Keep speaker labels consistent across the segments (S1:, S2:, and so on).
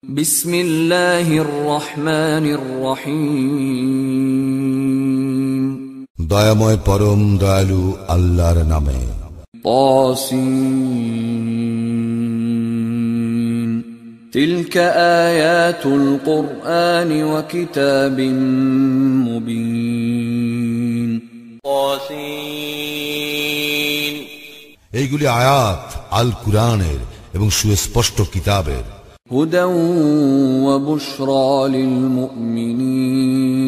S1: বিসমিল্লাহির রহমানির রহিম।
S2: দয়াময় পরম দয়ালু আল্লাহর নামে।
S1: তাসিন তিলকা আয়াতুল কুরআনি ওয়া কিতাবিম মুবিন।
S3: তাসিন
S2: এইগুলি আয়াত আল কুরআনের এবং সুস্পষ্ট কিতাবের।
S1: হুদা ওয়া বুশরা লিল মুমিনিন,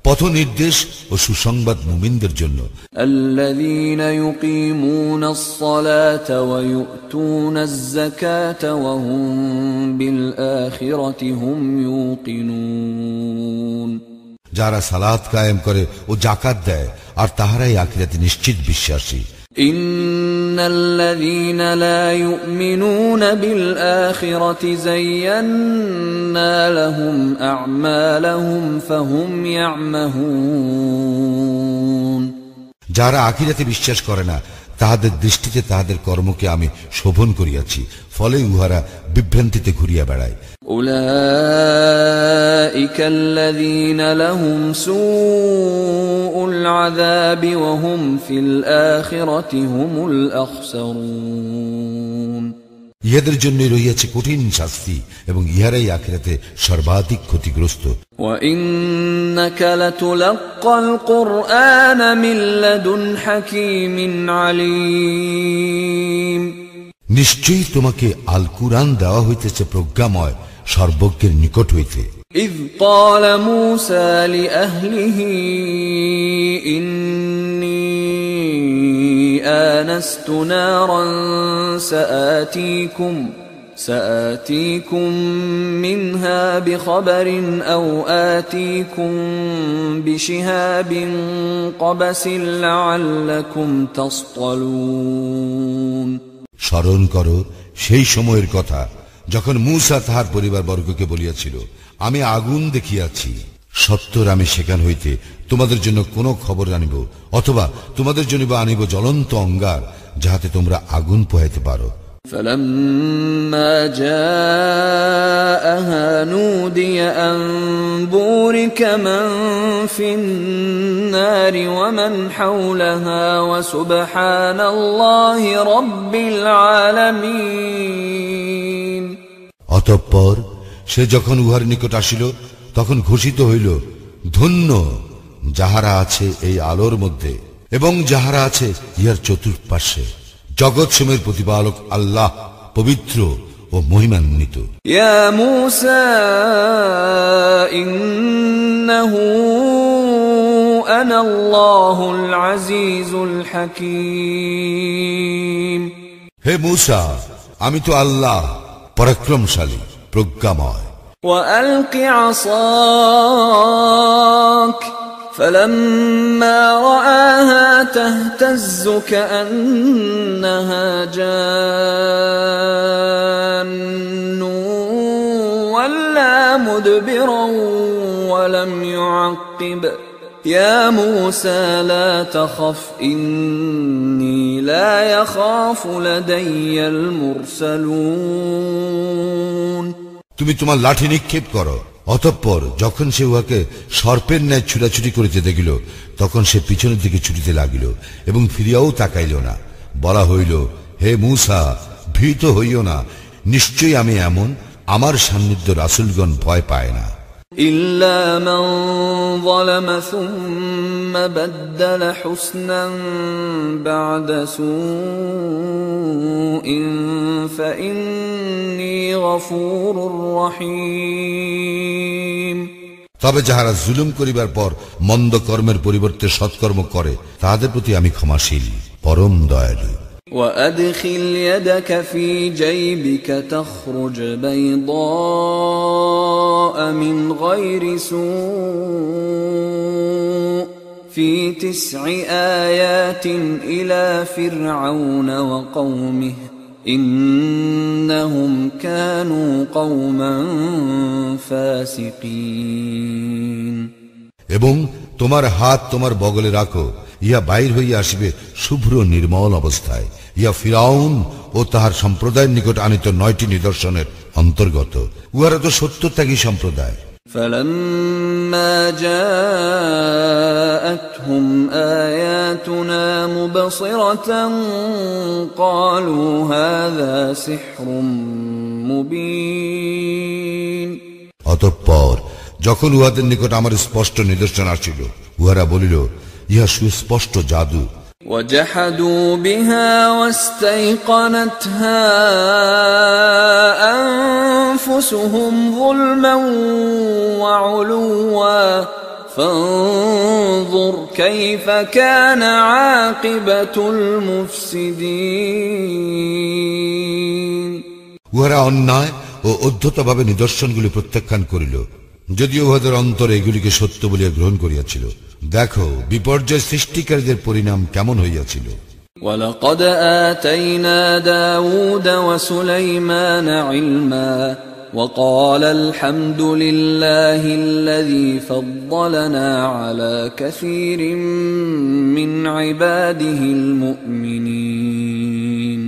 S2: পথ নির্দেশ ও সুসংবাদ মুমিনদের জন্য।
S1: আল্লাযীনা ইউকিমুনাস সালাতা ওয়া ইউতুনাজ যাকাতা ওয়া হুম বিল আখিরাতি হুম ইউকিনুন,
S2: যারা সালাত কায়েম করে ও যাকাত দেয় আর তাহারাই আখিরাতে নিশ্চিত বিশ্বাসী।
S1: ইন্নাল্লাযীনা লা ইউমিনুনা বিল আখিরাতি যায়্যান্না লাহুম আ'মালাহুম ফাহুম ইয়া'মাহুন,
S2: যারা আখিরাতে বিশ্বাস করে না তাহাদের দৃষ্টিতে তাহাদের কর্মকে আমি শোভন করিয়াছি, ফলে উহারা বিভ্রান্তিতে ঘুরিয়া বেড়ায়।
S1: উলাইকাল্লাযীনা লাহুম সুউল আযাবি ওয়া হুম ফিল আখিরাতি হুমুল আখসারুন,
S2: ইহাদের জন্যই রহিয়াছে কঠিন শাস্তি এবং ইহারাই আখিরাতে সর্বাধিক ক্ষতিগ্রস্ত।
S1: ওয়া ইন্নাকা লাতুলাক্কাল কুরআনা মিন লাদুন হাকীমিন আলীম,
S2: নিশ্চয়ই তোমাকে আল কুরআন দেওয়া হইতেছে প্রজ্ঞাময় সর্বজ্ঞের নিকট হইতে।
S1: ইয ক্বালা মূসা লিআহলিহি ইন্নী আনাস্তু নারান سآتيكم منها بخبر أو آتيكم بشهاب قبس لعلكم تصطلون।
S2: স্মরণ করো সেই সময়ের কথা যখন মূসা তাহার পরিবারবর্গকে বলিয়াছিল, আমি আগুন দেখিয়াছি, সত্তর আমি সেখান হইতে তোমাদের জন্য কোন খবর আনিব, অথবা তোমাদের জন্য আনিব জ্বলন্ত অঙ্গার, যাহাতে তোমরা আগুন পোহাইতে পারো।
S1: فلما جاءها نودي أن بورك من في النار ومن حولها وسبحان الله رب العالمين।
S2: অতঃপর সে যখন উহার নিকট আসিল তখন ঘোষিত হইল, ধন্য যাহারা আছে এই আলোর মধ্যে এবং যাহারা আছে ইহার চতুর্পার্শ্বে, জগৎসমূহের প্রতিপালক আল্লাহ পবিত্র ও মহিমান্বিত।
S1: ইয়া মূসা ইন্নাহু আনা আল্লাহুল আজিজুল হাকীম।
S2: হে মূসা, আমি তো আল্লাহ পরাক্রমশালী প্রজ্ঞাময়।
S1: ওয়া আলকি আসাক فلما رآها تهتز كأنها جان ولا مدبرا ولم يعقب يا موسى لا تخف إني لا يخاف لدي المرسلون।
S2: তুমি তোমার লাঠি নিক্ষেপ করো। অতঃপর যখন সে উহাকে সর্পের ন্যায় ছুটাছুটি করিতে দেখিল তখন সে পিছনের দিকে ছুটিতে লাগিল এবং ফিরিয়াও তাকাইল না। বলা হইল, হে মূসা, ভীত হইও না, নিশ্চয়ই আমি এমন, আমার সান্নিধ্য রাসূলগণ ভয় পায় না।
S1: ইল্লা মান যালামা সুম্মা বাদদালা হুসনান বা'দা সুইন ফাইন্নী গফুরুর রহিম।
S2: তবে যাহারা জুলুম করিবার পর মন্দ কর্মের পরিবর্তে সৎকর্ম করে তাহাদের প্রতি আমি ক্ষমাশীল, পরম দয়ালু।
S1: وأدخل يدك في جيبك تخرج بيضاء من غير سوء في 9 آيات إلى فرعون وقومه إنهم كانوا قوما فاسقين।
S2: এবং তোমার হাত তোমার বগলে রাখো, ইহা বাইর হইয়া আসিবে শুভ্র নির্মল অবস্থায়, ইহা ফিরাউন ও তাহার সম্প্রদায়ের নিকট আনিত 9টি নিদর্শনের অন্তর্গত। উহারা তো সত্যত্যাগী সম্প্রদায়।
S1: فلما جاءتهم آياتنا مبصرة قالوا هذا سحر مبين।
S2: অতঃপর যখন উহাদের নিকট আমার স্পষ্ট নিদর্শন আসিল, উহারা বলিল, ইহা সুস্পষ্ট জাদু।
S1: وجحدوا بها واستيقنتها أنفسهم ظلما وعلوا فانظر كيف كان عاقبة المفسدين।
S2: উহারা অন্যায় ও অধ্যতভাবে নিদর্শনগুলি প্রত্যাখ্যান করিল, যদিও উহাদের অন্তরে এগুলিকে সত্য বলিয়া গ্রহণ করিয়াছিল। দেখো বিপর্যয় সৃষ্টিকারীদের পরিণাম কেমন হইয়াছিল।
S1: وَلَقَدْ آتَيْنَا دَاوُودَ وَسُلَيْمَانَ عِلْمًا وَقَالَ الْحَمْدُ لِلَّهِ الَّذِي فَضَّلَنَا عَلَى كَثِيرٍ مِّنْ عِبَادِهِ الْمُؤْمِنِينَ।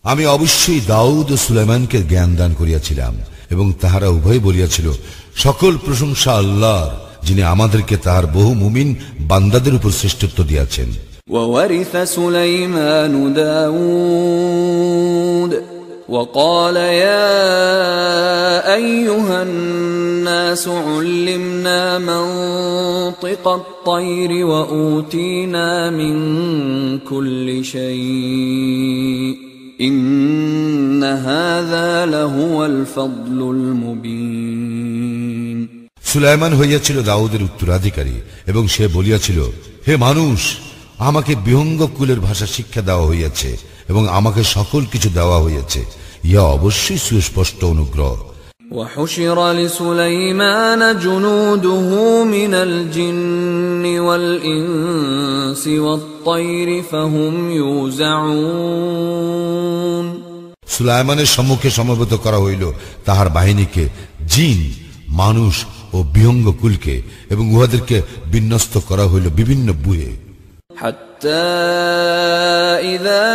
S2: আমি অবশ্যই দাউদ ও সুলাইমানকে জ্ঞান দান করিয়াছিলাম, এবং তাহারা উভয় বলিয়াছিল, সকল প্রশংসা আল্লাহর, যিনি আমাদেরকে তাহার বহু মুমিন বান্দাদের উপর শ্রেষ্ঠত্ব দিয়াছেন।
S1: وَوَرِثَ سُلَيْمَانُ دَاوُودَ وَقَالَ يَا أَيُّهَا النَّاسُ عُلِّمْنَا مَنطِقَ الطَّيْرِ وَأُوتِينَا مِنْ كُلِّ شَيْءٍ إِنَّ هَذَا لَهُوَ الْفَضْلُ الْمُبِينُ।
S2: সুলাইমান হইয়াছিল দাউদের উত্তরাধিকারী, এবং সে বলিয়াছিল, হে মানুষ, আমাকে বিহঙ্গ কুলের ভাষা শিক্ষা দেওয়া হইয়াছে, এবং আমাকে সকল কিছু দেওয়া হইয়াছে। ইহা অবশ্যই সুস্পষ্ট অনুগ্রহ।
S1: وحشر لسليمان جنوده من الجن والإنس والطير فهم يوزعون।
S2: সুলাইমানের সম্মুখে সমবেত করা হইল তাহার বাহিনীকে, জিন, মানুষ ও বিহঙ্গ কুলকে, এবং উহাদেরকে বিন্যস্ত করা হইল বিভিন্ন বুহে।
S1: حتى إذا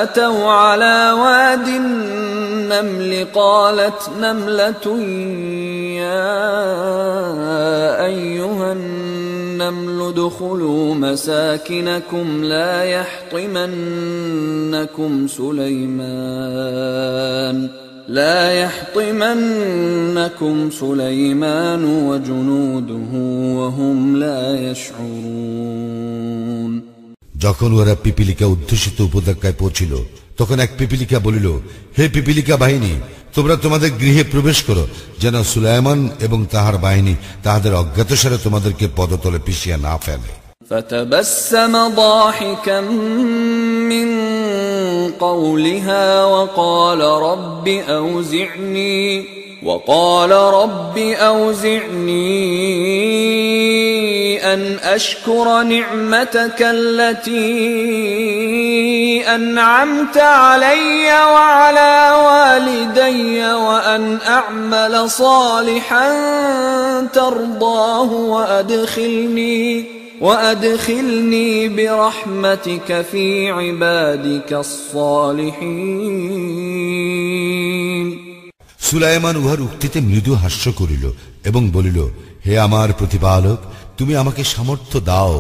S1: أتوا على واد النمل قالت نملة يا أيها النمل ادخلوا مساكنكم لا يحطمنكم سليمان وجنوده وهم لا يشعرون।
S2: যখন ওরা পিপিলিকা উদ্দেশিত উপত্যকায় পৌঁছিল, তখন এক পিপিলিকা বলিল, হে পিপিলিকা বাহিনী, তোমরা তোমাদের গৃহে প্রবেশ করো, যেন সুলাইমান এবং তাহার বাহিনী তাহাদের অজ্ঞাতসারে তোমাদেরকে পদতলে পিষিয়া না ফেলে।
S1: فتبسم ضاحكا من قولها وقال رب أوزعني أن أشكر نعمتك التي أنعمت علي وعلى والدي وأن أعمل صالحا ترضاه وأدخلني برحمتك في عبادك الصالحين।
S2: সুলাইমান উহার উক্তিতে মৃদু হাস্য করিল এবং বলিল, হে আমার প্রতিপালক, তুমি আমাকে সামর্থ্য দাও,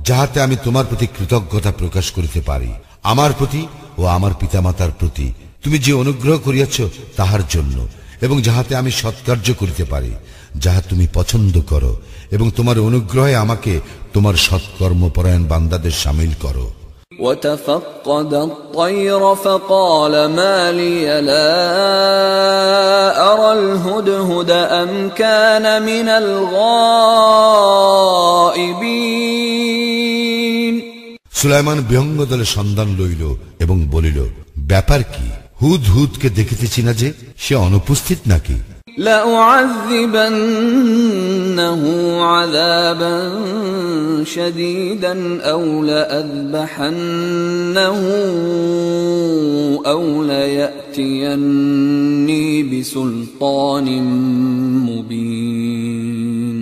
S2: যাহাতে আমি তোমার প্রতি কৃতজ্ঞতা প্রকাশ করিতে পারি, আমার প্রতি ও আমার পিতামাতার প্রতি তুমি যে অনুগ্রহ করিয়াছ তাহার জন্য, এবং যাহাতে আমি সৎকার্য করিতে পারি, যাহা তুমি পছন্দ করো, এবং তোমার অনুগ্রহে আমাকে তোমার সৎকর্মপরায়ণ বান্দাদের শামিল করো।
S1: وتفقد الطير فقال ما لي لا أرى الهدهد أم كان من الغائبين।
S2: সুলাইমান বিহঙ্গ দলের সন্ধান লইল এবং বলিল, ব্যাপার কি? হুদহুদকে দেখিতেছি না যে, সে অনুপস্থিত নাকি?
S1: لأعذبنه عذابا شديدا أو لأذبحنه أو ليأتيني بسلطان مبين।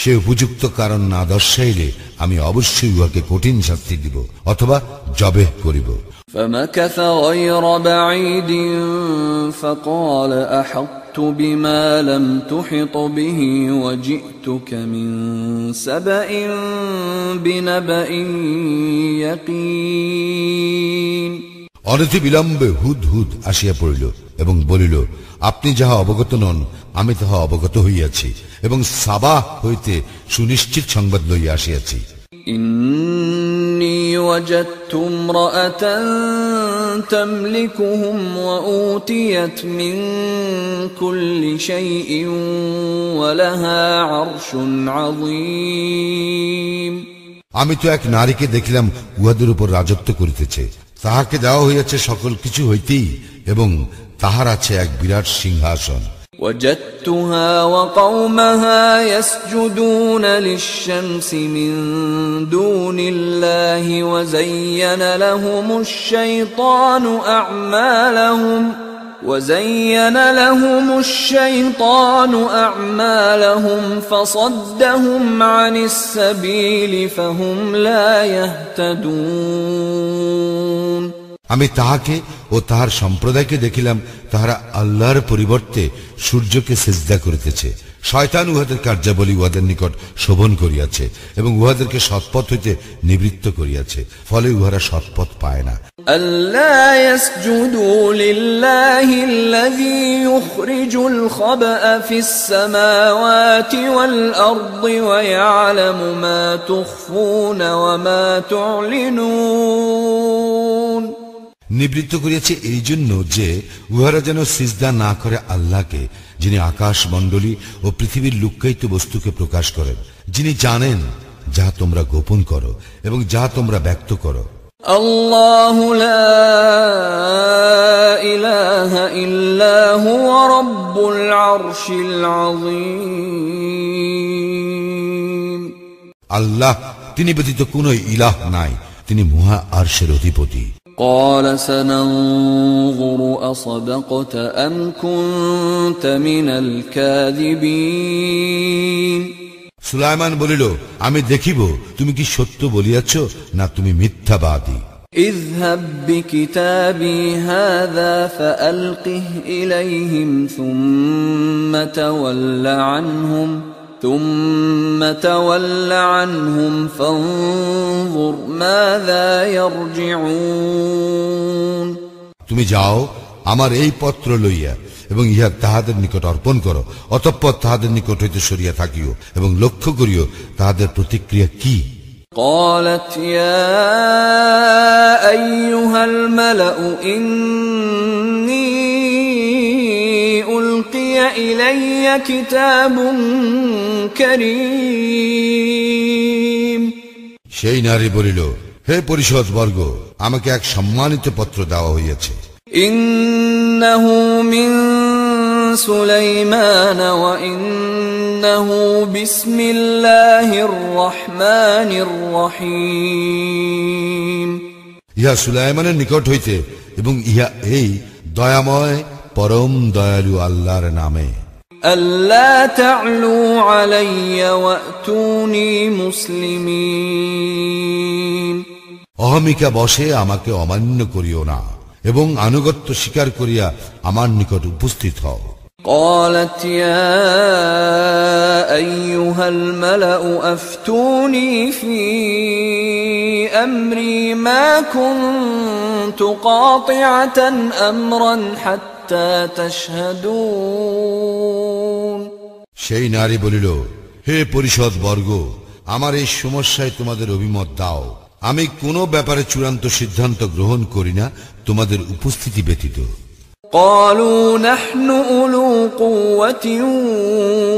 S2: সে উপযুক্ত কারণ না দর্শাইলে আমি অবশ্যই উহাকে কঠিন শাস্তি দিব অথবা জবেহ করিব।
S1: فمكث غير بعيد فقال أحطت بما لم تحط به وجئتك من سبأ بنبأ يقين।
S2: অনতি বিলম্বে হুদহুদ আসিয়া পড়িল এবং বলিল, আপনি যাহা অবগত নন আমি তাহা অবগত হইয়াছি এবং সাবা হইতে সুনিশ্চিত সংবাদ লইয়া আসিয়াছি।
S1: إني وجدت امرأة تملكهم وأوتيت من كل شيء ولها عرش عظيم।
S2: আমি তো এক নারীকে দেখিলাম উহাদের উপর রাজত্ব করিতেছে, তাহাকে দেওয়া হইয়াছে সকল কিছু হইতেই এবং তাহার আছে এক বিরাট সিংহাসন।
S1: وجدتها وقومها يسجدون للشمس من دون الله وزين لهم الشيطان أعمالهم فصدهم عن السبيل فهم لا يهتدون।
S2: আমি তাহাকে ও তাহার সম্প্রদায়কে দেখিলাম তাহারা আল্লাহর পরিবর্তে সূর্যকে সিজদা করিতেছে। শয়তান উহাদের কার্যাবলী উহাদের নিকট শোভন করিয়াছে এবং উহাদেরকে সৎপথ হইতে নিবৃত্ত করিয়াছে, ফলে উহারা সৎপথ পায় না।
S1: ألا يسجدوا لله الذي يخرج الخبأ في السماوات والأرض ويعلم ما تخفون وما تعلنون।
S2: নিবৃত্ত করিয়াছে এই জন্য যে উহারা যেন সিজদা না করে আল্লাহকে, যিনি আকাশ মণ্ডলী ও পৃথিবীর লুক্কায়িত বস্তুকে প্রকাশ করেন, যিনি জানেন যাহা তোমরা গোপন করো এবং যাহা তোমরা ব্যক্ত করো।
S1: আল্লাহু লা ইলাহা ইল্লা হুয়া রাব্বুল আরশিল আযীম।
S2: আল্লাহ, তিনি ব্যতীত কোনো ইলাহ নাই, তিনি মহা আরশের অধিপতি।
S1: قال سننظر أصدقت أم كنت من الكاذبين।
S2: সুলাইমান বলিল, আমি দেখিব তুমি কি সত্য বলিয়াছ না তুমি মিথ্যাবাদী।
S1: اذهب بكتابي هذا فألقه إليهم ثم تول عنهم فانظر ماذا يرجعون।
S2: তুমি যাও, আমার এই পত্র লইয়া এবং ইহা তাহাদের নিকট অর্পণ করো, অতঃপর তাহাদের নিকট হইতে সরিয়া থাকিও এবং লক্ষ্য করিও তাহাদের প্রতিক্রিয়া কি।
S1: قالت يا أيها الملأ إني ألقي إلي كتاب كريم।
S2: সেই নারী বলিল, হে পরিষদ বর্গ, আমাকে এক সম্মানিত পত্র দেওয়া হইয়াছে।
S1: إنه من سليمان وإنه بسم الله الرحمن الرحيم।
S2: ইহা সুলাইমানের নিকট হইতে এবং ইহা এই দয়াময় পরম দয়ালু আল্লাহর নামে।
S1: ألا تعلوا علي وأتوني مسلمين।
S2: অহমিকা বশে আমাকে অমান্য করিও না এবং আনুগত্য স্বীকার করিয়া আমার নিকট উপস্থিত হও।
S1: قالت يا أيها الملأ أفتوني في أمري ما كنت قاطعة أمرا حتى تشهدون।
S2: সেই নারী বলিল, হে পরিষদ বর্গ, আমার এই সমস্যায় তোমাদের অভিমত দাও। আমি কোনো ব্যাপারে চূড়ান্ত সিদ্ধান্ত গ্রহণ করি না তোমাদের উপস্থিতি ব্যতীত।
S1: قالوا نحن أولو قوة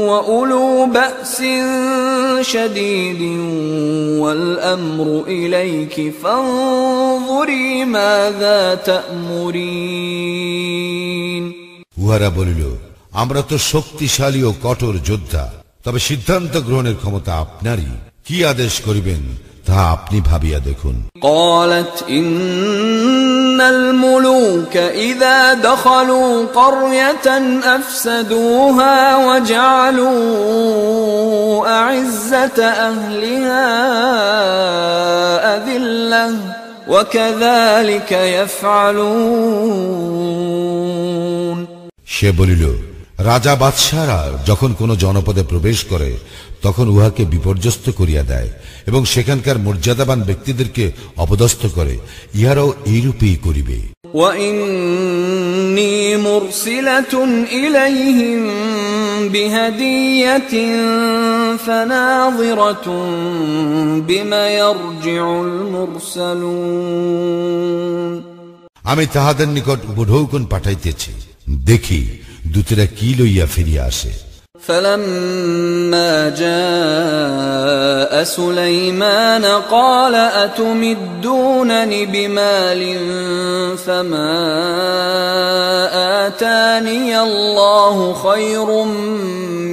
S1: وأولو بأس شديد والأمر إليك فانظري ماذا تأمرين।
S2: উহারা বলিল, আমরা তো শক্তিশালী ও কঠোর যোদ্ধা, তবে সিদ্ধান্ত গ্রহণের ক্ষমতা আপনারই, কি আদেশ করিবেন তা আপনি ভাবিয়া দেখুন।
S1: قالت الملوك إذا دخلوا قرية أفسدوها وجعلوا أعزة أهلها أذلة وكذلك يفعلون
S2: সে বলিল, রাজা বাদশাহরা যখন কোন জনপদে প্রবেশ করে তখন উহাকে বিপর্যস্ত করিয়া দেয় এবং সেখানকার মর্যাদাবান ব্যক্তিদেরকে অপদস্থ করে। ইহারাও এইরূপেই করিবে।
S1: وإني مرسلة إليهم بهدية فناظرة بما يرجع المرسلون
S2: আমি তাহাদের নিকট উপঢৌকন পাঠাইতেছি, দেখি দূতেরা কি লইয়া ফিরিয়া আসে।
S1: فلما جاء سليمان قال أتمدونني بمال فما آتاني الله خير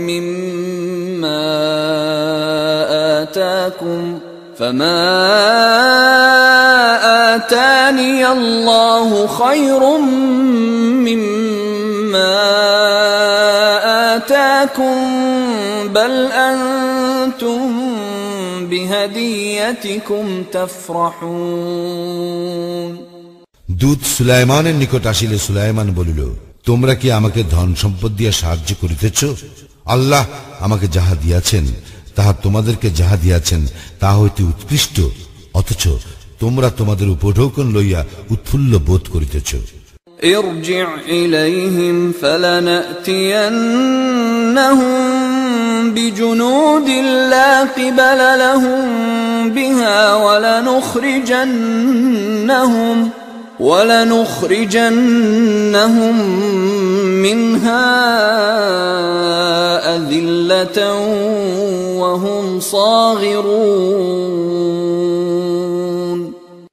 S1: مما آتاكم فما آتاني الله خير مما آتاكم بل أنتم بهديتكم تفرحون
S2: দূত সুলাইমানের নিকট আসিলে সুলাইমান বলিল, তোমরা কি আমাকে ধন সম্পদ দিয়া সাহায্য করিতেছ? আল্লাহ আমাকে যাহা দিয়াছেন তাহা তোমাদেরকে যাহা দিয়াছেন তাহা হইতে উৎকৃষ্ট, অথচ তোমরা তোমাদের উপঢৌকন লইয়া উৎফুল্ল বোধ করিতেছ।
S1: ارجع إليهم فلنأتينهم بجنود لا قبل لهم بها ولنخرجنهم منها أذلة وهم صاغرون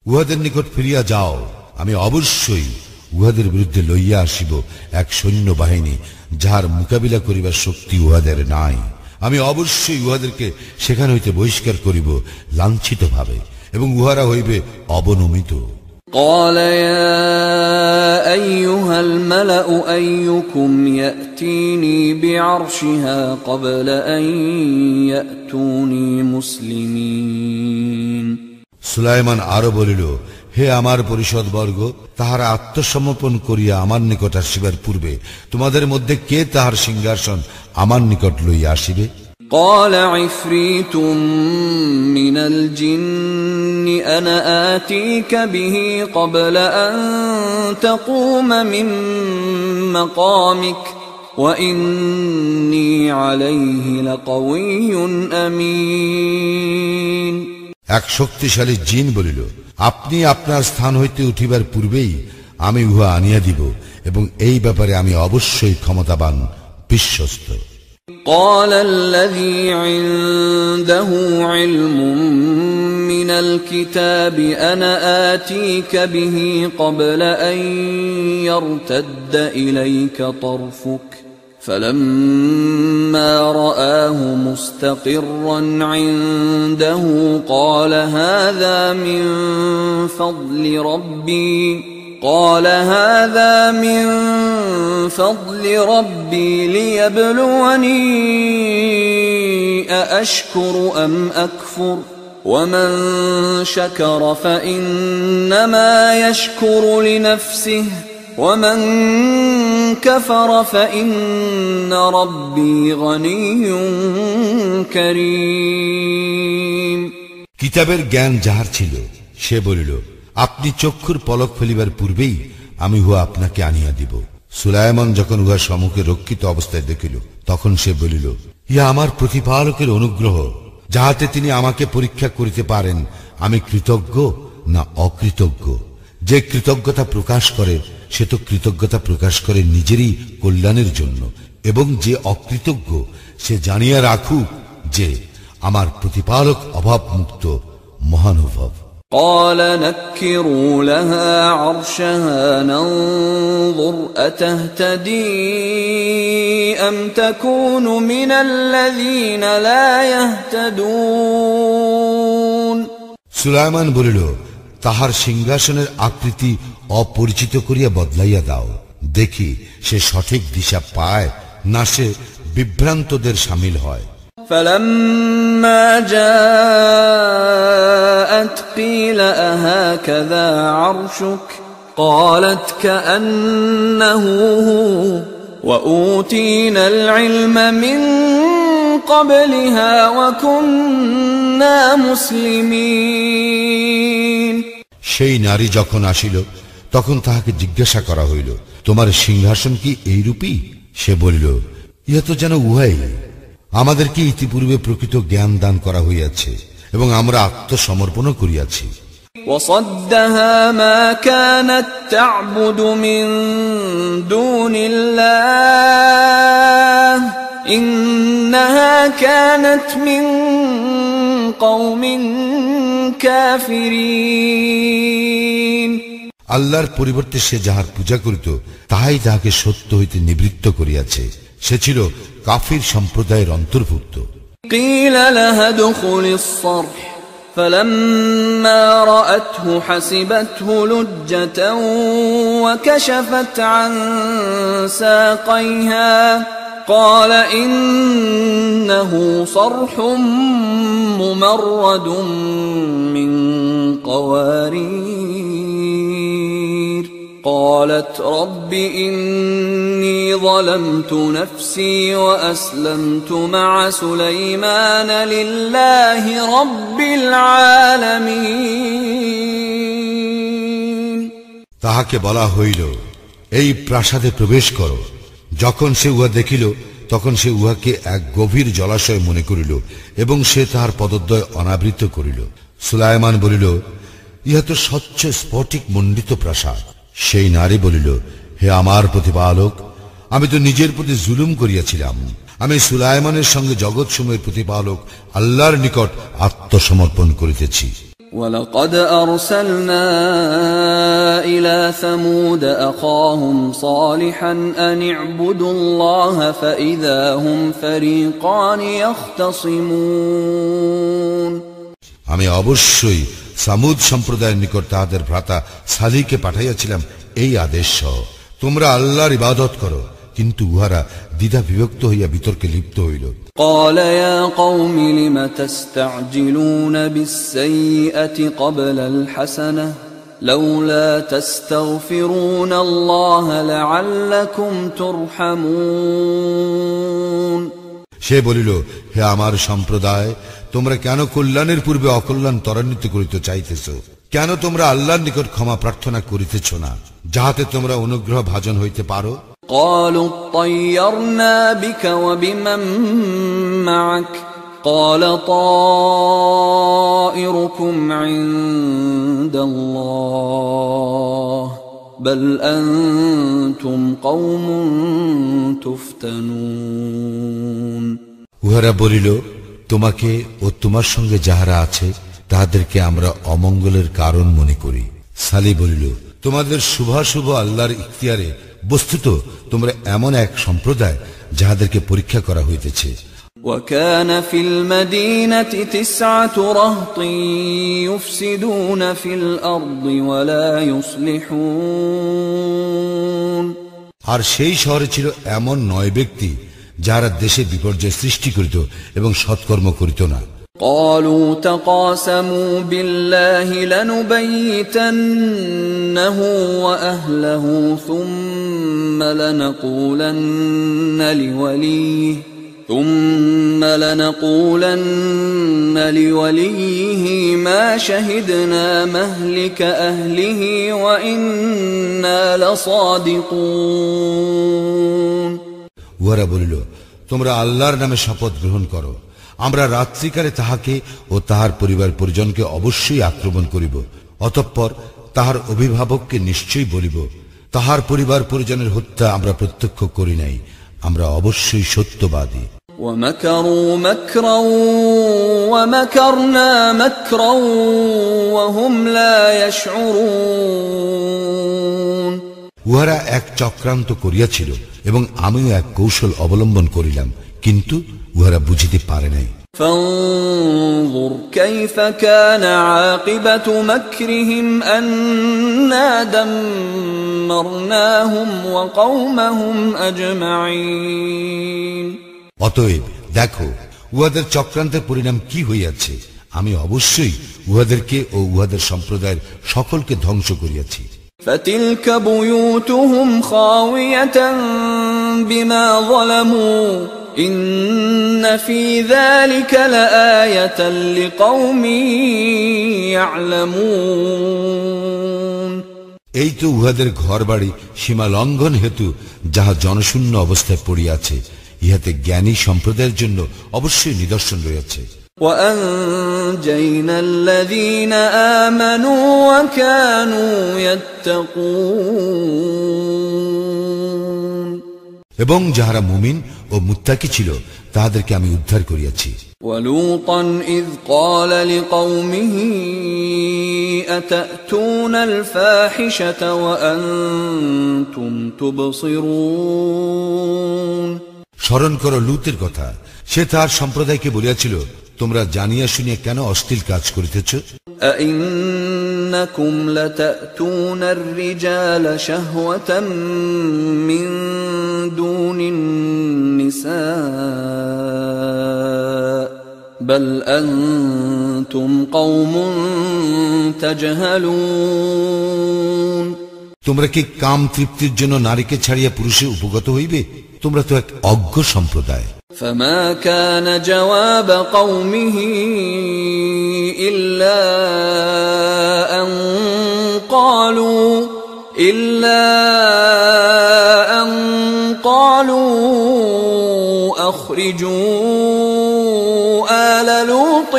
S2: উহাদের নিকট ফিরিয়া যাও, আমি অবশ্যই উহাদের বিরুদ্ধে লইয়া আসিব এক সৈন্য বাহিনী যাহার মোকাবিলা করিবার শক্তি উহাদের নাই। আমি অবশ্যই উহাদেরকে সেখান হইতে বহিষ্কার করিব লাঞ্ছিত ভাবে, এবং উহারা হইবে অবনমিত।
S1: قال يا أيها الملأ أيكم يأتيني بعرشها قبل أن يأتوني مسلمين
S2: সুলাইমান আরো বলিল, হে আমার পরিষদ বর্গ, তাহারা আত্মসমর্পণ করিয়া আমার নিকট আসিবার পূর্বে তোমাদের মধ্যে কে তাহার সিংহাসন আমার নিকট লইয়া আসিবে?
S1: قال عفريت من الجن أنا آتيك به قبل أن تقوم من مقامك وإني عليه لقوي أمين
S2: এক শক্তিশালী জিন বলিল, আপনি আপনার স্থান হইতে উঠিবার পূর্বেই আমি উহা আনিয়া দিব, এবং এই ব্যাপারে আমি অবশ্যই ক্ষমতাবান, বিশ্বস্ত।
S1: قال الذي عنده علم من الكتاب أنا آتيك به قبل أن يرتد إليك طرفك فلما رآه مستقرا عنده قال هذا من فضل ربي ليبلوني أأشكر أم أكفر ومن شكر فإنما يشكر لنفسه ومن كفر فإن ربي غني كريم
S2: কিতাবের জ্ঞান যাহার ছিল সে বলিল, আপনি চক্ষুর পলক ফেলিবার পূর্বেই আমি উহা আপনাকে আনিয়া দিব। সুলাইমান যখন উহা সম্মুখে রক্ষিত অবস্থায় দেখিল তখন সে বলিল, ইহা আমার প্রতিপালকের অনুগ্রহ, যাহাতে তিনি আমাকে পরীক্ষা করিতে পারেন আমি কৃতজ্ঞ না অকৃতজ্ঞ। যে কৃতজ্ঞতা প্রকাশ করে সে তো কৃতজ্ঞতা প্রকাশ করে নিজেরই কল্যাণের জন্য, এবং যে অকৃতজ্ঞ সে জানিয়া রাখুক যে আমার প্রতিপালক অভাব মুক্ত, মহানুভব।
S1: قال نكروا لها عرشها ننظر أتهتدي أم تكون من الذين لا يهتدون
S2: সুলাইমান বলিল, তাহার সিংহাসনের আকৃতি অপরিচিত করিয়া বদলাইয়া দাও, দেখি সে সঠিক দিশা পায় না সে বিভ্রান্তদের শামিল হয়।
S1: فلما جاءت قيل أهكذا عرشك قالت كأنه هو وأوتينا العلم من قبلها وكنا مسلمين।
S2: সেই নারী যখন আসিল তখন তাহাকে জিজ্ঞাসা করা হইল, তোমার সিংহাসন কি এইরূপী? সে বলিল, ইহা তো যেন উহাই, আমাদেরকে ইতিপূর্বে প্রকৃত জ্ঞান দান করা হইয়াছে এবং আমরা আত্মসমর্পণও করিয়াছি।
S1: وصدها ما كانت تعبد من دون الله إنها كانت من قوم كافرين।
S2: আল্লাহর পরিবর্তে সে যাহার পূজা করিত তাহাই তাহাকে সত্য হইতে নিবৃত্ত করিয়াছে, সে ছিল কাফির সম্প্রদায়ের অন্তর্ভুক্ত।
S1: قيل لها ادخل الصرح فلما رأته حسبته لجة وكشفت عن ساقيها قال إنه صرح ممرد من قوارير قالت رب إني ظلمت نفسي وأسلمت مع سليمان لله رب العالمين।
S2: তাহাকে বলা হইল, এই প্রাসাদে প্রবেশ করো। যখন সে উহা দেখিল তখন সে উহাকে এক গভীর জলাশয় মনে করিল এবং সে তাহার পদদ্বয় অনাবৃত করিল। সুলাইমান বলিল, ইহা তো স্বচ্ছ স্ফটিক মণ্ডিত প্রাসাদ। সেই নারী বলিল, হে আমার প্রতিপালক, আমি তো নিজের প্রতি জুলুম করিয়াছিলাম। আমি সুলাইমানের সঙ্গে জগৎসমূহের প্রতিপালক আল্লাহর নিকট আত্মসমর্পণ করিতেছি।
S1: ولقد أرسلنا إلى ثمود أخاهم صالحا أن اعبدوا الله فإذا هم فريقان يختصمون।
S2: আমি অবশ্যই সামুদ সম্প্রদায়ের নিকট তাহাদের ভ্রাতা সালিহকে পাঠাইয়াছিলাম এই আদেশ সহ, তোমরা আল্লাহর ইবাদত করো, কিন্তু উহারা দ্বিধা বিভক্ত হইয়া বিতর্কে লিপ্ত হইল।
S1: قال يا قوم لم تستعجلون بالسيئة قبل الحسنة لولا تستغفرون الله لعلكم ترحمون।
S2: সে বলিল, হে আমার সম্প্রদায়, তোমরা কেন কল্যাণের পূর্বে অকল্যাণ ত্বরান্বিত করিতে চাইতেছ? কেন তোমরা আল্লাহর নিকট ক্ষমা প্রার্থনা করিতেছ না, যাহাতে তোমরা অনুগ্রহ ভাজন হইতে পারো?
S1: قالوا طيرنا بك وبمن معك قال طائركم عند الله بل أنتم قوم تفتنون।
S2: উহারা বলিল, তোমাকে ও তোমার সঙ্গে যাহারা আছে তাহাদেরকে আমরা অমঙ্গলের কারণ মনে করি। সালি বলিল, তোমাদের শুভাশুভ আল্লাহর ইখতিয়ারে, বস্তুত তোমরা এমন এক সম্প্রদায় যাহাদেরকে পরীক্ষা করা হইতেছে।
S1: وكان في المدينة 9 رهط يفسدون في الأرض ولا يصلحون।
S2: আর সেই শহরে ছিল এমন 9 ব্যক্তি যারা দেশে বিপর্যয় সৃষ্টি করিত এবং সৎকর্ম করিত না।
S1: قالوا تقاسموا بالله لنبيتنه وأهله ثم لنقولن لوليه ما شهدنا مهلك أهله وإنا لصادقون।
S2: উহারা বলিল, তোমরা আল্লাহর নামে শপথ গ্রহণ করো, আমরা রাত্রিকালে তাহাকে ও তাহার পরিবার পরিজনকে অবশ্যই আক্রমণ করিব, অতঃপর তাহার অভিভাবককে নিশ্চয়ই বলিব, তাহার পরিবার পরিজনের হত্যা আমরা প্রত্যক্ষ করি নাই, আমরা অবশ্যই সত্যবাদী।
S1: ومكروا مكرا ومكرنا مكرا وهم لا يشعرون।
S2: উহারা এক চক্রান্ত করিয়াছিল এবং আমিও এক কৌশল অবলম্বন করিলাম, কিন্তু উহারা বুঝিতে পারে নাই।
S1: فانظر كيف كان عاقبة مكرهم أنا دمرناهم وقومهم أجمعين
S2: অতএব দেখো উহাদের চক্রান্তের পরিণাম কি হইয়াছে। আমি অবশ্যই উহাদেরকে ও উহাদের সম্প্রদায়ের সকলকে ধ্বংস করিয়াছি।
S1: فتلك بيوتهم خاوية بما ظلموا إن في ذلك لآية لقوم يعلمون
S2: এই তো উহাদের ঘরবাড়ি সীমা লঙ্ঘন হেতু যাহা জনশূন্য অবস্থায় পড়িয়াছে, ইহাতে জ্ঞানী সম্প্রদায়ের জন্য অবশ্যই নিদর্শন রয়েছে।
S1: وأنجينا الذين آمنوا وكانوا يتقون
S2: এবং যাহারা মুমিন ও মুত্তাকি ছিল তাহাদেরকে আমি উদ্ধার করিয়াছি।
S1: ولوطا إذ قال لقومه أتأتون الفاحشة وأنتم تبصرون
S2: স্মরণ করো লূতের কথা, সে তার সম্প্রদায়কে বলিয়াছিল, তোমরা জানিয়া শুনিয়া কেন অশ্লীল কাজ করিতেছ?
S1: أئنكم لتأتون الرجال شهوة من دون النساء بل أنتم قوم تجهلون
S2: তোমরা কি কাম তৃপ্তির জন্য নারীকে ছাড়িয়া পুরুষে উপগত হইবে? তোমরা তো এক অজ্ঞ সম্প্রদায়।
S1: فما كان جواب قومه إلا أن قالوا أخرجوا آل لوط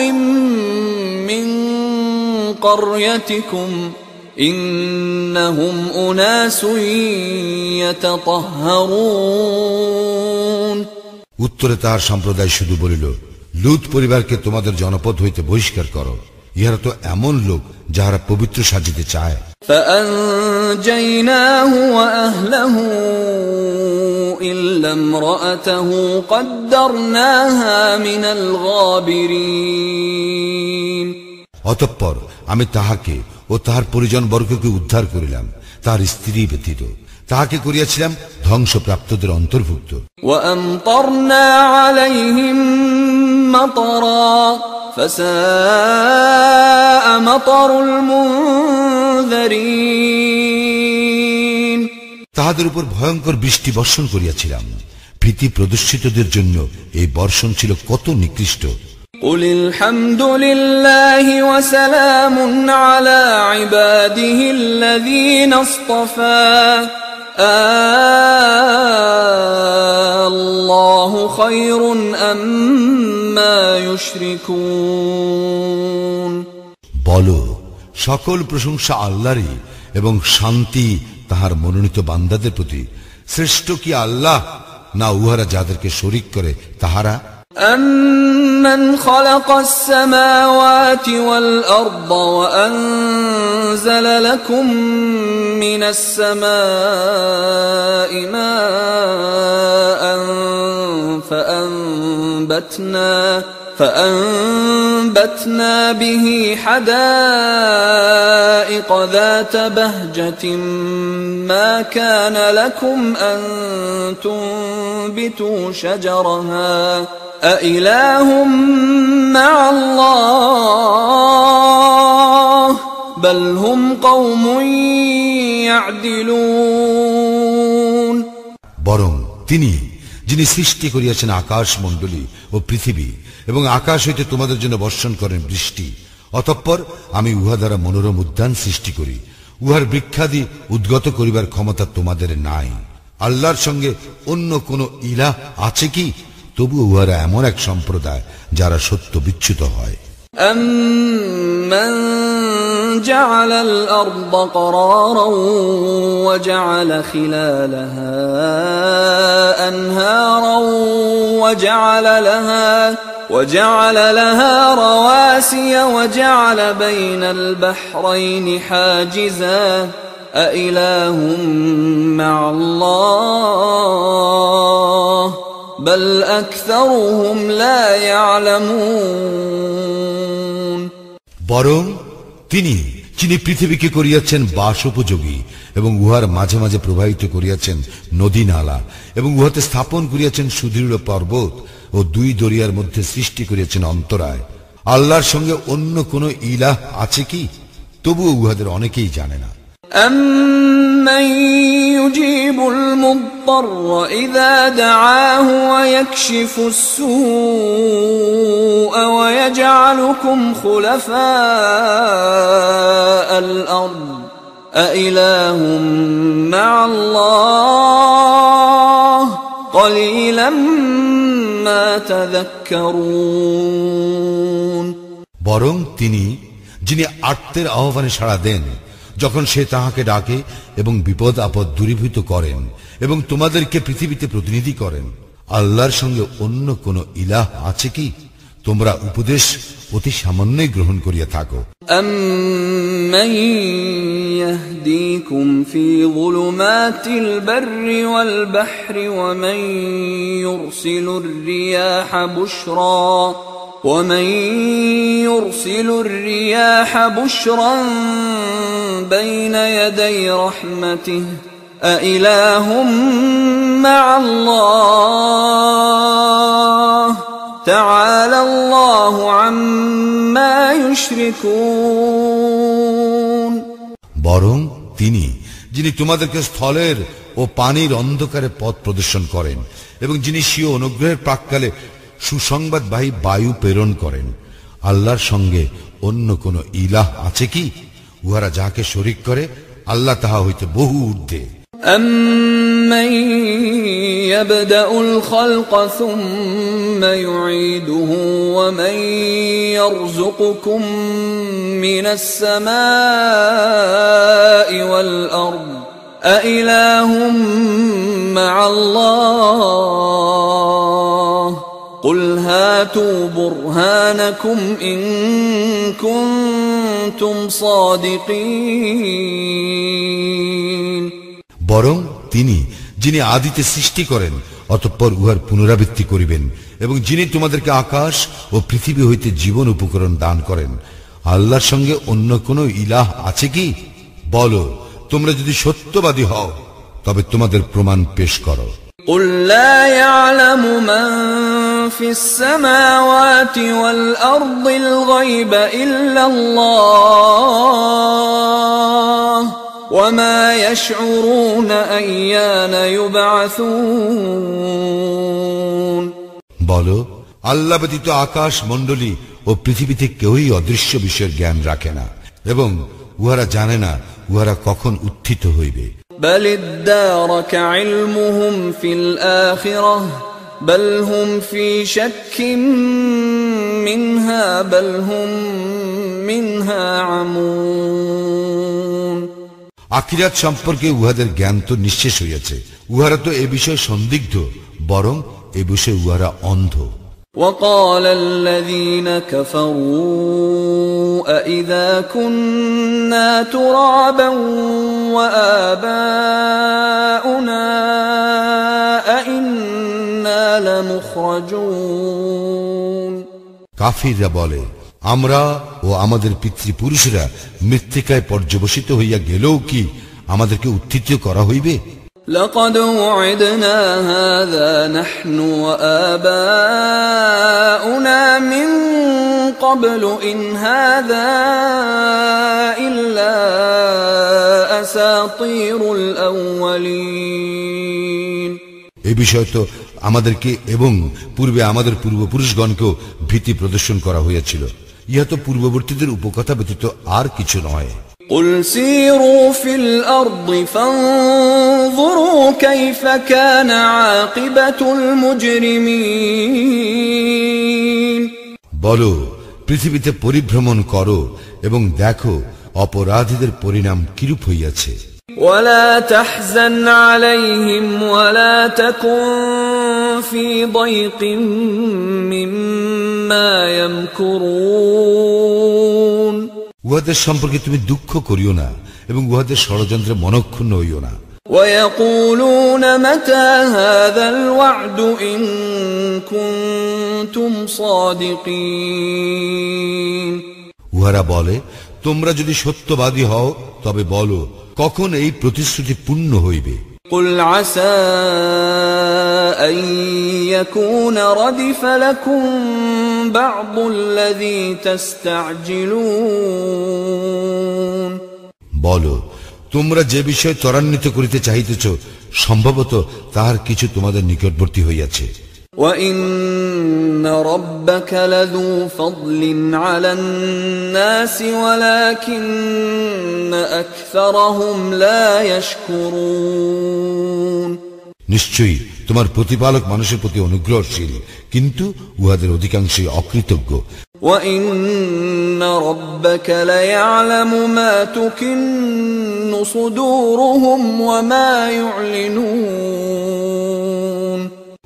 S1: من قريتكم إنهم أناس يتطهرون
S2: উত্তরে তাহার সম্প্রদায় শুধু বলিল, লূত পরিবারকে তোমাদের জনপদ হইতে বহিষ্কার করো, ইহারা তো এমন লোক যাহারা পবিত্র সাজিতে চায়।
S1: فأنجيناه وأهله إلا امرأته قدرناها من الغابرين
S2: অতঃপর আমি তাহাকে ও তাহার পরিজন বর্গকে উদ্ধার করিলাম, তাহার স্ত্রী ব্যতীত তাহাকে করিয়াছিলাম ধ্বংসপ্রাপ্তদের অন্তর্ভুক্ত।
S1: وأمطرنا عليهم مطرا فساء مطر المنذرين
S2: তাহাদের উপর ভয়ঙ্কর বৃষ্টি বর্ষণ করিয়াছিলাম, ভীতি প্রদর্শিতদের জন্য এই বর্ষণ ছিল কত নিকৃষ্ট।
S1: قل الحمد لله وسلام على عباده الذين اصطفى الله خير أما يشركون
S2: বলো, সকল প্রশংসা আল্লাহরই এবং শান্তি তাহার মনোনীত বান্দাদের প্রতি। শ্রেষ্ঠ কি আল্লাহ, না উহারা যাদেরকে শরীক করে তাহারা?
S1: أَمَّنْ خَلَقَ السَّمَاوَاتِ وَالْأَرْضَ وَأَنزَلَ لَكُم مِّنَ السَّمَاءِ مَاءً فَأَنبَتْنَا بِهِ حَدَائِقَ ذَاتَ بَهْجَةٍ مَا كَانَ لَكُمْ أَن تُنبِتُوا شَجَرَهَا أَإِلَٰهٌ مَّعَ اللَّهِ بَلْ هُمْ قَوْمٌ يَعْدِلُونَ
S2: বরং তিনি যিনি সৃষ্টি করিয়াছেন আকাশ মণ্ডলী ও পৃথিবী এবং আকাশ হইতে তোমাদের জন্য বর্ষণ করেন বৃষ্টি, অতঃপর আমি উহা দ্বারা মনোরম উদ্যান সৃষ্টি করি। উহার বৃক্ষাদি উদ্গত করিবার ক্ষমতা তোমাদের নাই। আল্লাহর সঙ্গে অন্য কোন ইলাহ আছে কি? তবু উহারা এমন এক সম্প্রদায় যারা সত্য বিচ্যুত হয়।
S1: أَمَّنْ جَعَلَ الْأَرْضَ قَرَارًا وَجَعَلَ خِلَالَهَا أَنْهَارًا وَجَعَلَ لَهَا رَوَاسِيَ وَجَعَلَ بَيْنَ الْبَحْرَيْنِ حَاجِزًا أَإِلَٰهٌ مَّعَ اللَّهِ بل أكثرهم لا يعلمون
S2: বরং যিনি পৃথিবীকে করিয়াছেন বাস উপযোগী এবং উহার মাঝে মাঝে প্রবাহিত করিয়াছেন নদী নালা এবং উহাতে স্থাপন করিয়াছেন সুদৃঢ় পর্বত ও দুই দরিয়ার মধ্যে সৃষ্টি করিয়াছেন অন্তরায়, আল্লাহর সঙ্গে অন্য কোন ইলাহ আছে কি? তবুও উহাদের অনেকেই জানে না।
S1: أَمَّن يُجِيبُ الْمُضْطَرَّ إِذَا دَعَاهُ وَيَكْشِفُ السُّوءَ وَيَجْعَلُكُمْ خُلَفَاءَ الْأَرْضِ أَإِلَٰهٌ مَّعَ اللَّهِ قَلِيلًا مَّا تَذَكَّرُونَ
S2: বরং যিনি আত্মের আহ্বানে সাড়া দেন যখন সে তাহাকে ডাকে এবং বিপদ আপদ দূরীভূত করেন এবং তোমাদেরকে পৃথিবীতে প্রতিনিধি করেন, আল্লাহর সঙ্গে অন্য কোন ইলাহ আছে কি? তোমরা উপদেশ অতি সামান্যই গ্রহণ করিয়া থাকো।
S1: أَمَّن يَهْدِيكُمْ فِي ظُلُمَاتِ الْبَرِّ وَالْبَحْرِ وَمَن يُرْسِلُ الرِّيَاحَ بُشْرًا بَيْنَ يَدَيْ رَحْمَتِهِ أَإِلَٰهٌ مَّعَ اللَّهِ تَعَالَى اللَّهُ عَمَّا يُشْرِكُونَ
S2: বরং যিনি তোমাদেরকে স্থলের ও পানির অন্ধকারে পথ প্রদর্শন করেন এবং যিনি স্বীয় অনুগ্রহের প্রাক্কালে সুসংবাদবাহী বায়ু প্রেরণ করেন, আল্লাহর সঙ্গে অন্য কোন ইলাহ আছে কি? উহারা যাকে শরীক করে আল্লাহ তাহা হইতে বহু ঊর্ধ্বে।
S1: أَمَّن يَبْدَأُ الْخَلْقَ ثُمَّ يُعِيدُهُ وَمَن يَرْزُقُكُم مِّنَ السَّمَاءِ وَالْأَرْضِ أَإِلَٰهٌ مَّعَ اللَّهِ قُلْ هَاتُوا بُرْهَانَكُمْ إِن كُنتُمْ صَادِقِينَ
S2: বরং যিনি আদিতে সৃষ্টি করেন অতঃপর উহার পুনরাবৃত্তি করিবেন এবং যিনি তোমাদেরকে আকাশ ও পৃথিবী হইতে জীবন উপকরণ দান করেন, আল্লাহর সঙ্গে অন্য কোন ইলাহ আছে কি? বলো, তোমরা যদি সত্যবাদী হও তবে তোমাদের প্রমাণ পেশ করো।
S1: قُل لَّا يَعْلَمُ مَن فِي السَّمَاوَاتِ وَالْأَرْضِ الْغَيْبَ إِلَّا اللَّهُ وَمَا يَشْعُرُونَ أَيَّانَ يُبْعَثُونَ
S2: বলো, আল্লাহ ব্যতীত আকাশ মণ্ডলী ও পৃথিবীতে কেউই অদৃশ্য বিষয়ের জ্ঞান রাখে না এবং উহারা জানে না উহারা কখন উত্থিত হইবে।
S1: بَلِ ادَّارَكَ عِلْمُهُمْ فِي الْآخِرَةِ بَلْ هُمْ فِي شَكٍّ مِّنْهَا بَلْ هُمْ مِنْهَا عَمُونَ
S2: আখিরাত সম্পর্কে উহাদের জ্ঞান তো নিঃশেষ হইয়াছে, উহারা তো এ বিষয়ে সন্দিগ্ধ, বরং এ বিষয়ে উহারা অন্ধ।
S1: وَقَالَ الَّذِينَ كَفَرُوا أَإِذَا كُنَّا تُرَابًا وَآبَاؤُنَا أَإِنَّا لَمُخْرَجُونَ
S2: কাফিররা বলে, আমরা ও আমাদের পিতৃপুরুষরা মৃত্তিকায় পর্যবসিত হইয়া গেলেও কি আমাদেরকে উত্থিত করা হইবে?
S1: لَقَدْ وُعِدْنَا هَذَا نَحْنُ وَآبَاؤُنَا مِن قَبْلُ إِنْ هَذَا إِلَّا أَسَاطِيرُ الْأَوَّلِينَ
S2: এই বিষয় তো আমাদেরকে এবং পূর্বে আমাদের পূর্বপুরুষগণকেও ভীতি প্রদর্শন করা হইয়াছিল, ইহা তো পূর্ববর্তীদের উপকথা ব্যতীত আর কিছু নয়।
S1: قُلْ سِيرُوا فِي الْأَرْضِ فَانظُرُوا كَيْفَ كَانَ عَاقِبَةُ الْمُجْرِمِينَ
S2: বলো, পৃথিবীতে পরিভ্রমণ করো এবং দেখো অপরাধীদের পরিণাম কিরূপ হইয়াছে।
S1: وَلَا تَحْزَنْ عَلَيْهِمْ وَلَا تَكُنْ فِي ضَيْقٍ مِّمَّا يَمْكُرُونَ
S2: উহাদের সম্পর্কে তুমি দুঃখ করিও না এবং উহাদের ষড়যন্ত্রে মনক্ষুণ্ণ হইও না।
S1: وَيَقُولُونَ مَتَى هَذَا الْوَعْدُ إِن كنتم صادقين
S2: উহারা বলে, তোমরা যদি সত্যবাদী হও তবে বলো, কখন এই প্রতিশ্রুতি পূর্ণ হইবে?
S1: قل عسى أن يكون ردف لكم بعض الذي تستعجلون
S2: বলো, তোমরা যে বিষয় ত্বরান্বিত করিতে চাহিতেছ, সম্ভবত তাহার কিছু তোমাদের নিকটবর্তী হইয়াছে।
S1: وَإِنَّ رَبَّكَ لَذُو فَضْلٍ عَلَى النَّاسِ وَلَكِنَّ أَكْثَرَهُمْ لَا يَشْكُرُونَ
S2: নিশ্চয়ই তোমার প্রতিপালক মানুষের প্রতি অনুগ্রহশীল, কিন্তু উহাদের অধিকাংশই অকৃতজ্ঞ।
S1: وَإِنَّ رَبَّكَ لَيَعْلَمُ مَا تُكِنُّ صُدُورُهُمْ وَمَا يُعْلِنُونَ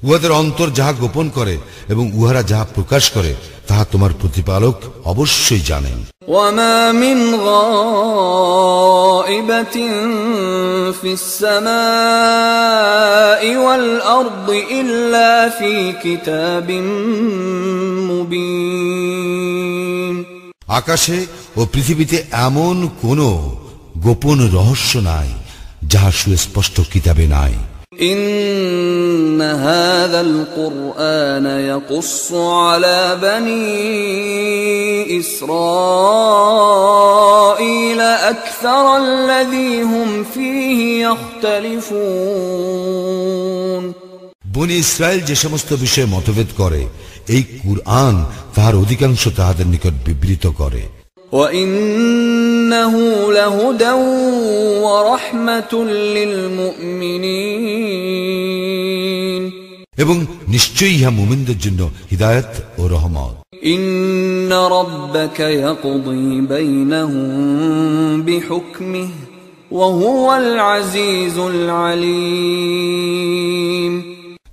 S2: উহাদের অন্তর যাহা গোপন করে এবং উহারা যাহা প্রকাশ করে তাহা তোমার প্রতিপালক অবশ্যই জানেন।
S1: وَمَا مِنْ غَائِبَةٍ فِي السَّمَاءِ وَالْأَرْضِ إِلَّا فِي كِتَابٍ مُبِينٍ
S2: আকাশে ও পৃথিবীতে এমন কোন গোপন রহস্য নাই যাহা সুস্পষ্ট কিতাবে নাই।
S1: إن هذا القرآن يقص على بني إسرائيل أكثر الذي هم فيه يختلفون
S2: বনি ইসরায়েল যে সমস্ত বিষয়ে মতভেদ করে, এই কুরআন তাহার অধিকাংশ তাহাদের নিকট বিবৃত করে।
S1: وَإِنَّهُ لَهُدًى وَرَحْمَةٌ لِلْمُؤْمِنِينَ
S2: এবং নিশ্চয়ই ইহা মুমিনদের জন্য হিদায়াত ও রহমত।
S1: إِنَّ رَبَّكَ يَقْضِي بَيْنَهُم بِحُكْمِهِ وَهُوَ الْعَزِيزُ الْعَلِيمُ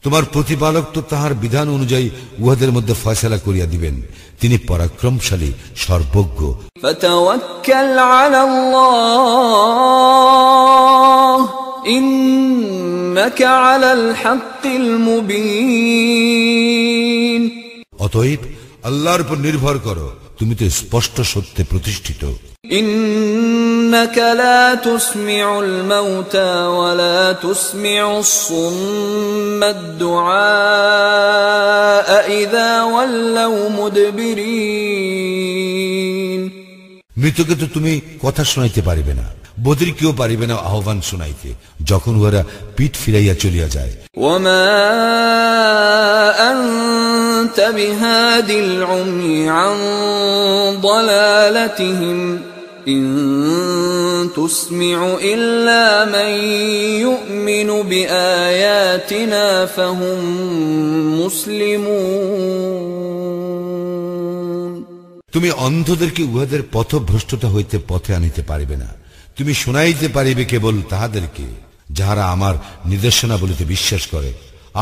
S2: তোমার প্রতিপালক তো তাহার বিধান অনুযায়ী উহাদের মধ্যে ফয়সালা করিয়া দিবেন, তিনি পরাক্রমশালী, সর্বজ্ঞ।
S1: فَتَوَكَّلْ عَلَى اللَّهِ إِنَّكَ عَلَى الْحَقِّ الْمُبِينِ
S2: অতএব আল্লাহর উপর নির্ভর করো, তুমি তো স্পষ্ট সত্যে প্রতিষ্ঠিত।
S1: إنك لا تسمع الموتى ولا تسمع الصم الدعاء إذا ولوا مدبرين
S2: মৃতকে তো তুমি কথা শোনাইতে পারিবে না, বধিরকেও পারিবে না আহ্বান শোনাইতে, যখন উহারা পিঠ ফিরাইয়া চলিয়া যায়।
S1: وما أنت بهاد العمي عن ضلالتهم إن تسمع إلا من يؤمن بآياتنا فهم مسلمون
S2: তুমি অন্ধদেরকে উহাদের পথভ্রষ্টতা হইতে পথে আনিতে পারিবে না, তুমি শুনাইতে পারিবে কেবল তাহাদেরকে যাহারা আমার নির্দেশনা বলিতে বিশ্বাস করে,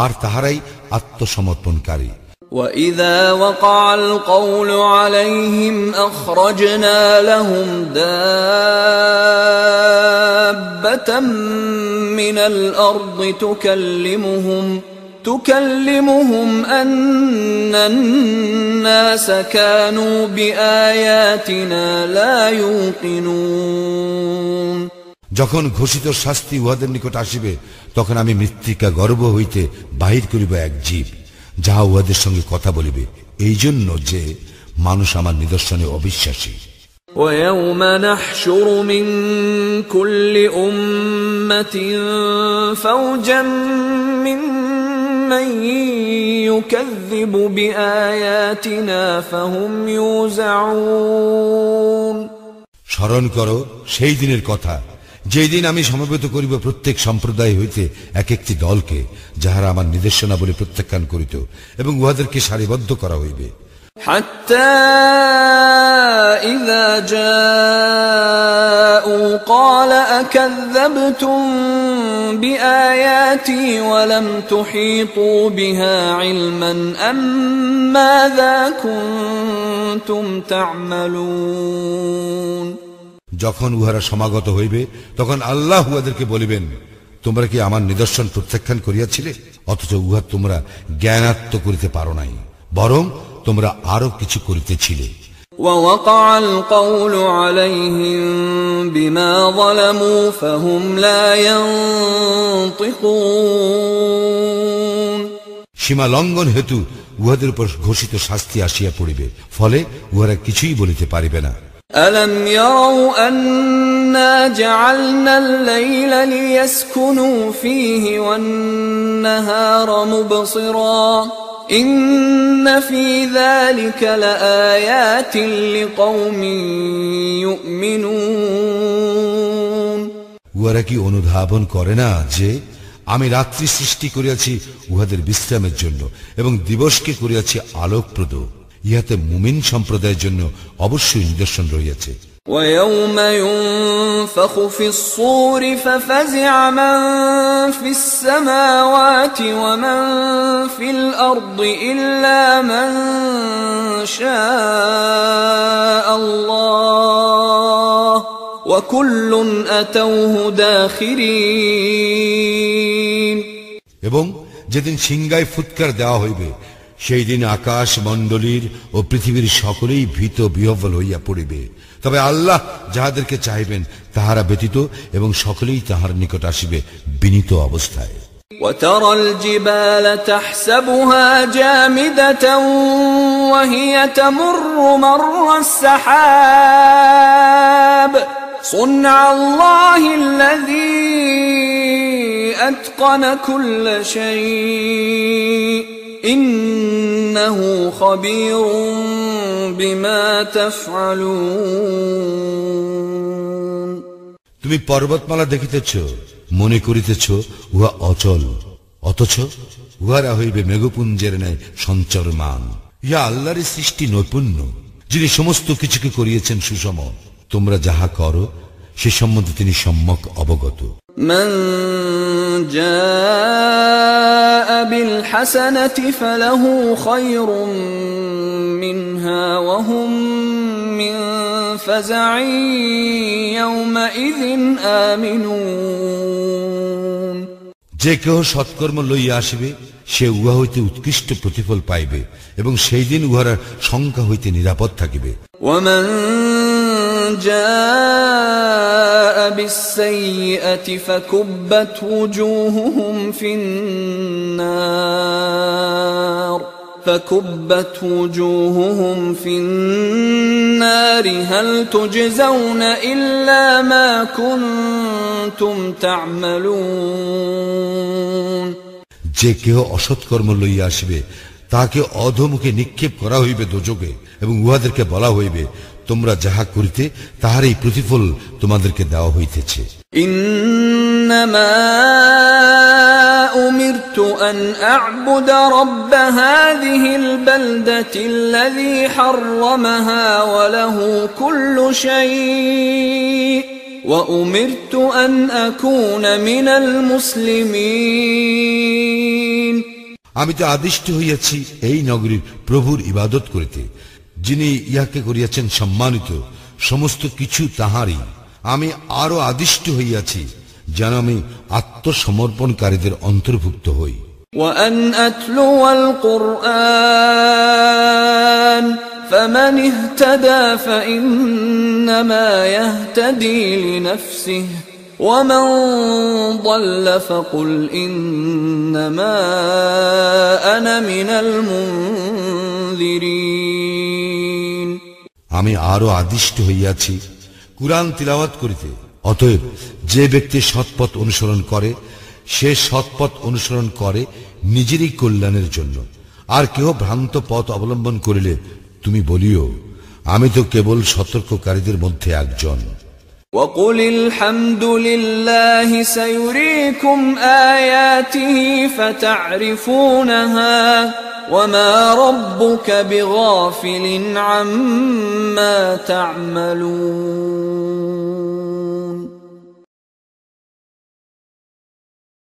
S2: আর তাহারাই আত্মসমর্পণকারী।
S1: وَإِذَا وَقَعَ الْقَوْلُ عَلَيْهِمْ أَخْرَجْنَا لَهُمْ دَابَّةً مِّنَ الْأَرْضِ تُكَلِّمُهُمْ أَنَّ النَّاسَ كَانُوا بِآيَاتِنَا لَا يُوقِنُونَ
S2: যখন ঘোষিত শাস্তি উহাদের নিকট আসিবে, তখন আমি মৃত্তিকা গর্ভ হইতে বাহির করিব এক জীব, যাহা উহাদের সঙ্গে কথা বলিবে, এই জন্য যে মানুষ আমার নিদর্শনে অবিশ্বাসী।
S1: وَيَوْمَ نَحْشُرُ مِنْ كُلِّ أُمَّةٍ فَوْجًا مِّمَّنْ يُكَذِّبُ بِآيَاتِنَا فَهُمْ يُوزَعُونَ
S2: স্মরণ করো সেই দিনের কথা, যেই দিন আমি সমবেত করিব প্রত্যেক সম্প্রদায় হইতে এক একটি দলকে, যাহারা আমার নির্দেশনা বলে প্রত্যাখ্যান করিত, এবং উহাদেরকে সারিবদ্ধ করা হইবে।
S1: حتى إذا جاءوا قال أكذبتم بآياتي ولم تحيطوا بها علما أم ماذا كنتم تعملون
S2: যখন উহারা সমাগত হইবে, তখন আল্লাহ উহাদেরকে বলিবেন, তোমরা কি আমার নিদর্শন প্রত্যাখ্যান করিয়াছিলে? অথচ উহা তোমরা জ্ঞানাত্ম করিতে পারো নাই, বরং তোমরা আরো কিছু করিতেছিলে।
S1: ووقع القول عليهم بما ظلموا فهم لا ينطقون
S2: সীমা লঙ্ঘন হেতু উহাদের উপর ঘোষিত শাস্তি আসিয়া পড়িবে, ফলে উহারা কিছুই বলিতে পারিবে না।
S1: ألم يروا أنا جعلنا الليل ليسكنوا فيه والنهار مبصرا إن في ذلك لآيات لقوم يؤمنون
S2: উহারা কি অনুধাবন করে না যে আমি রাত্রি সৃষ্টি করিয়াছি উহাদের বিশ্রামের জন্য এবং দিবসকে করিয়াছি আলোকপ্রদ? ইহাতে মুমিন সম্প্রদায়ের জন্য অবশ্যই নিদর্শন রহিয়াছে।
S1: ويوم ينفخ في الصور ففزع من في السماوات ومن في الأرض إلا من شاء الله وكل أتوه داخرين
S2: এবং যেদিন সিংহায় ফুৎকার দেওয়া হইবে, সেই দিন আকাশ মণ্ডলীর ও পৃথিবীর সকলেই ভীত বিহ্বল হইয়া পড়িবে। তবে আল্লাহ যাহাদেরকে চাইবেন তাহারা ব্যতীত এবং সকলেই তাহার নিকট আসিবে বিনীত অবস্থায়।
S1: وترى الجبال تحسبها جامدة وهي تمر مر السحاب صنع الله الذي أتقن كل شيء إنه خبير بما تفعلون
S2: তুমি পর্বতমালা দেখিতেছ, মনে করিতেছ উহা অচল, অথচ উহারা হইবে মেঘপুঞ্জের ন্যায় সঞ্চরমান। ইহা আল্লাহর সৃষ্টি নৈপুণ্য, যিনি সমস্ত কিছুকে করিয়েছেন সুষম। তোমরা যাহা করো সে সম্বন্ধে তিনি সম্যক অবগত।
S1: من جاء بالحسنة فله خير منها وهم من فزع يومئذ آمنون
S2: যে কেহ সৎকর্ম লইয়া আসিবে সে উহা হইতে উৎকৃষ্ট প্রতিফল পাইবে এবং সেই দিন উহার সংখ্যা হইতে নিরাপদ থাকিবে।
S1: ومن جاء بالسيئة فكبت وجوههم في النار هل تجزون إلا ما كنتم تعملون
S2: যে কেহ অসৎকর্ম লইয়া আসিবে তাহাকে অধোমুখে নিক্ষেপ করা হইবে দোজকে এবং উহাদেরকে বলা হইবে তোমরা যাহা করিতে তাহারই প্রতিফল তোমাদেরকে দেওয়া হইতেছে।
S1: إنما أمرت أن أعبد رب هذه البلدة الذي حرمها وله كل شيء وأمرت أن أكون من المسلمين
S2: আমি তো আদিষ্ট হইয়াছি এই নগরীর প্রভুর ইবাদত করিতে, যিনি ইহাকে করিয়াছেন সম্মানিত, সমস্ত কিছু তাহারই। আমি আরো আদিষ্ট হইয়াছি যেন আমি আত্মসমর্পণকারীদের অন্তর্ভুক্ত হই।
S1: وأن أتلو القرآن فمن اهتدى فإنما يهتدي لنفسه ومن ضل فقل إنما أنا من المنذرين
S2: আমি আরো আদিষ্ট হইয়াছি কুরআন তিলাওয়াত করিতে। অতএব যে ব্যক্তি সৎপথ অনুসরণ করে সে সৎপথ অনুসরণ করে নিজেরই কল্যাণের জন্য, আর কেহ ভ্রান্ত পথ অবলম্বন করিলে তুমি বলিও আমি তো কেবল সতর্ককারীদের মধ্যে একজন।
S1: وقل الحمد لله سيريكم آياته فتعرفونها وما ربك بغافل عما تعملون